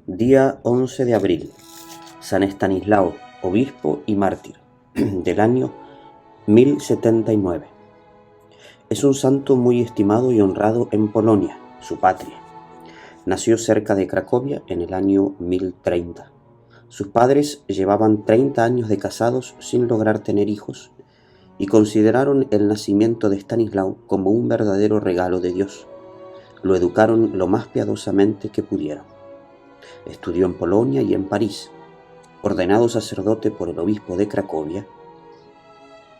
Día 11 de abril. San Estanislao, obispo y mártir, del año 1079. Es un santo muy estimado y honrado en Polonia, su patria. Nació cerca de Cracovia en el año 1030. Sus padres llevaban 30 años de casados sin lograr tener hijos y consideraron el nacimiento de Estanislao como un verdadero regalo de Dios. Lo educaron lo más piadosamente que pudieron. Estudió en Polonia y en París. Ordenado sacerdote por el obispo de Cracovia,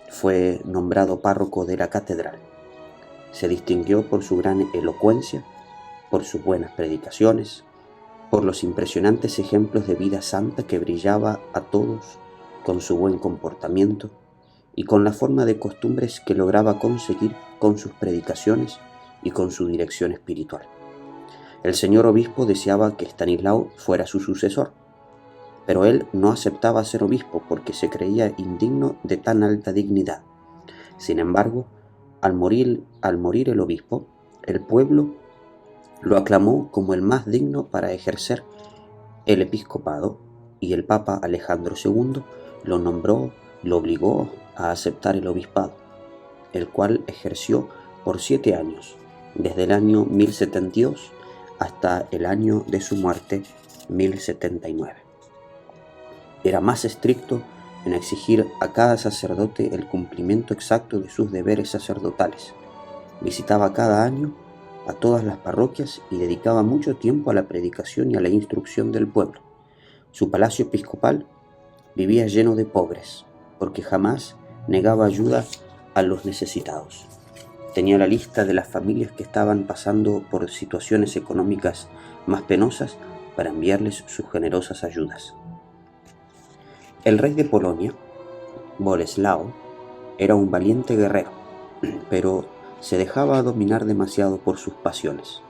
fue nombrado párroco de la catedral. Se distinguió por su gran elocuencia, por sus buenas predicaciones, por los impresionantes ejemplos de vida santa que brillaba a todos con su buen comportamiento y con la forma de costumbres que lograba conseguir con sus predicaciones y con su dirección espiritual. El señor obispo deseaba que Estanislao fuera su sucesor, pero él no aceptaba ser obispo porque se creía indigno de tan alta dignidad. Sin embargo, al morir el obispo, el pueblo lo aclamó como el más digno para ejercer el episcopado y el Papa Alejandro II lo obligó a aceptar el obispado, el cual ejerció por 7 años, desde el año 1072 hasta el año de su muerte, 1079. Era más estricto en exigir a cada sacerdote el cumplimiento exacto de sus deberes sacerdotales. Visitaba cada año a todas las parroquias y dedicaba mucho tiempo a la predicación y a la instrucción del pueblo. Su palacio episcopal vivía lleno de pobres, porque jamás negaba ayuda a los necesitados. Tenía la lista de las familias que estaban pasando por situaciones económicas más penosas para enviarles sus generosas ayudas. El rey de Polonia, Boleslao, era un valiente guerrero, pero se dejaba dominar demasiado por sus pasiones.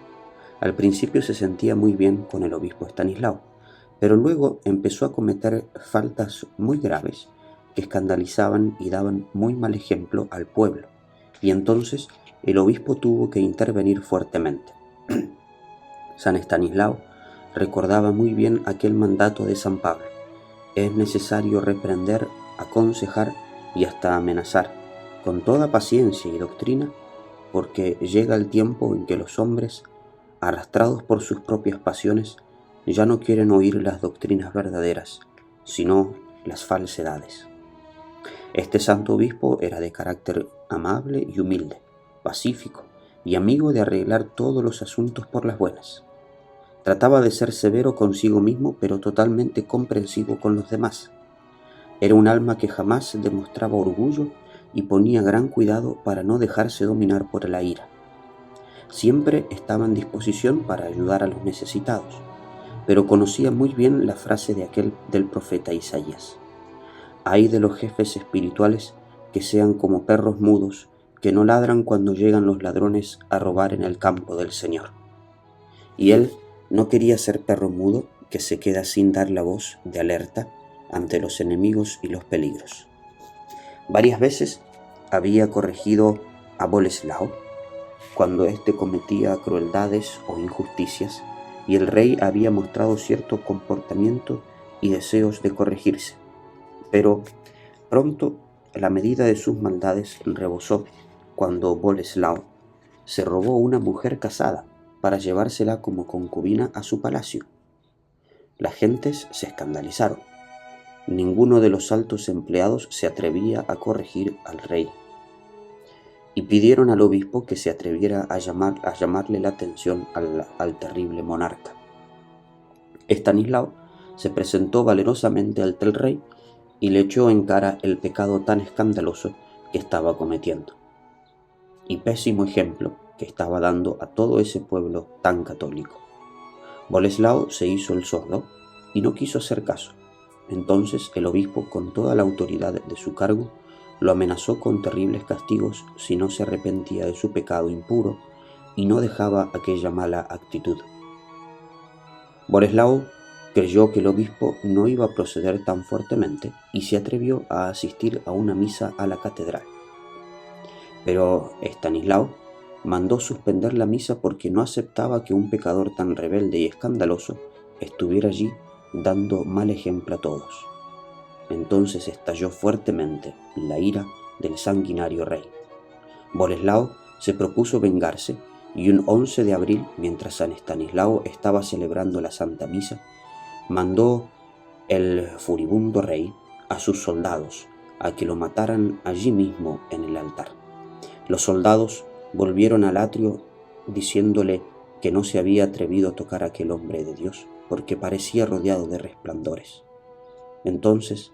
Al principio se sentía muy bien con el obispo Estanislao, pero luego empezó a cometer faltas muy graves que escandalizaban y daban muy mal ejemplo al pueblo, y entonces el obispo tuvo que intervenir fuertemente. San Estanislao recordaba muy bien aquel mandato de San Pablo: es necesario reprender, aconsejar y hasta amenazar, con toda paciencia y doctrina, porque llega el tiempo en que los hombres, arrastrados por sus propias pasiones, ya no quieren oír las doctrinas verdaderas, sino las falsedades. Este santo obispo era de carácter amable y humilde, pacífico y amigo de arreglar todos los asuntos por las buenas. Trataba de ser severo consigo mismo, pero totalmente comprensivo con los demás. Era un alma que jamás demostraba orgullo y ponía gran cuidado para no dejarse dominar por la ira. Siempre estaba en disposición para ayudar a los necesitados, pero conocía muy bien la frase del profeta Isaías: «Ay de los jefes espirituales que sean como perros mudos, que no ladran cuando llegan los ladrones a robar en el campo del Señor». Y él no quería ser perro mudo que se queda sin dar la voz de alerta ante los enemigos y los peligros. Varias veces había corregido a Boleslao cuando éste cometía crueldades o injusticias, y el rey había mostrado cierto comportamiento y deseos de corregirse. Pero pronto la medida de sus maldades rebosó cuando Boleslao se robó una mujer casada para llevársela como concubina a su palacio. Las gentes se escandalizaron. Ninguno de los altos empleados se atrevía a corregir al rey, y pidieron al obispo que se atreviera a llamarle la atención al terrible monarca. Estanislao se presentó valerosamente ante el rey y le echó en cara el pecado tan escandaloso que estaba cometiendo, y pésimo ejemplo que estaba dando a todo ese pueblo tan católico. Boleslao se hizo el sordo y no quiso hacer caso. Entonces el obispo, con toda la autoridad de su cargo, lo amenazó con terribles castigos si no se arrepentía de su pecado impuro y no dejaba aquella mala actitud. Boleslao creyó que el obispo no iba a proceder tan fuertemente y se atrevió a asistir a una misa a la catedral. Pero Estanislao mandó suspender la misa porque no aceptaba que un pecador tan rebelde y escandaloso estuviera allí dando mal ejemplo a todos. Entonces estalló fuertemente la ira del sanguinario rey. Boleslao se propuso vengarse y un 11 de abril, mientras San Estanislao estaba celebrando la Santa Misa, mandó el furibundo rey a sus soldados a que lo mataran allí mismo en el altar. Los soldados volvieron al atrio diciéndole que no se había atrevido a tocar a aquel hombre de Dios porque parecía rodeado de resplandores. Entonces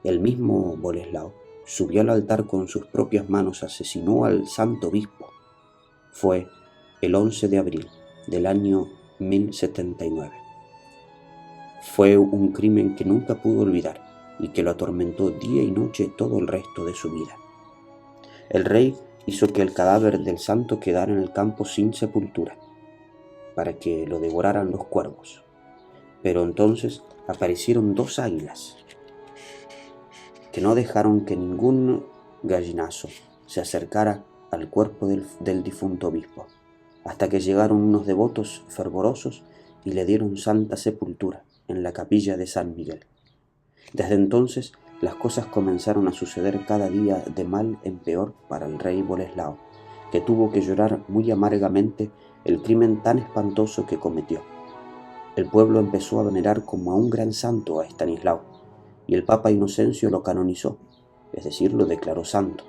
el mismo Boleslao subió al altar con sus propias manos, asesinó al santo obispo. Fue el 11 de abril del año 1079. Fue un crimen que nunca pudo olvidar y que lo atormentó día y noche todo el resto de su vida. El rey hizo que el cadáver del santo quedara en el campo sin sepultura, para que lo devoraran los cuervos. Pero entonces aparecieron 2 águilas que no dejaron que ningún gallinazo se acercara al cuerpo del difunto obispo, hasta que llegaron unos devotos fervorosos y le dieron santa sepultura en la capilla de San Miguel. Desde entonces las cosas comenzaron a suceder cada día de mal en peor para el rey Boleslao, que tuvo que llorar muy amargamente el crimen tan espantoso que cometió. El pueblo empezó a venerar como a un gran santo a Estanislao, y el Papa Inocencio lo canonizó, es decir, lo declaró santo,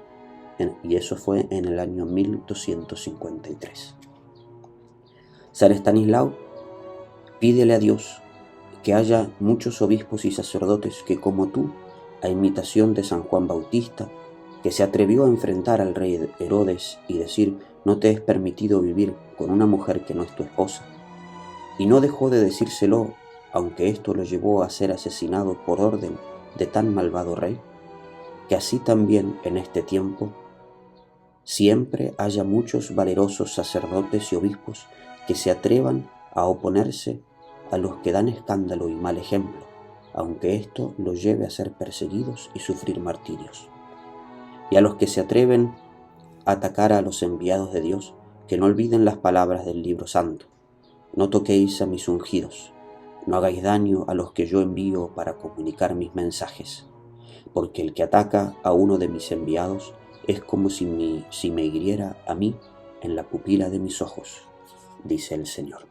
y eso fue en el año 1253. San Estanislao, pídele a Dios que haya muchos obispos y sacerdotes que, como tú, a imitación de San Juan Bautista, que se atrevió a enfrentar al rey Herodes y decir: no te es permitido vivir con una mujer que no es tu esposa, y no dejó de decírselo, aunque esto lo llevó a ser asesinado por orden de tan malvado rey, que así también en este tiempo siempre haya muchos valerosos sacerdotes y obispos que se atrevan a oponerse a los que dan escándalo y mal ejemplo, aunque esto los lleve a ser perseguidos y sufrir martirios. Y a los que se atreven a atacar a los enviados de Dios, que no olviden las palabras del libro santo: no toquéis a mis ungidos, no hagáis daño a los que yo envío para comunicar mis mensajes, porque el que ataca a uno de mis enviados es como si me hiriera a mí en la pupila de mis ojos, dice el Señor.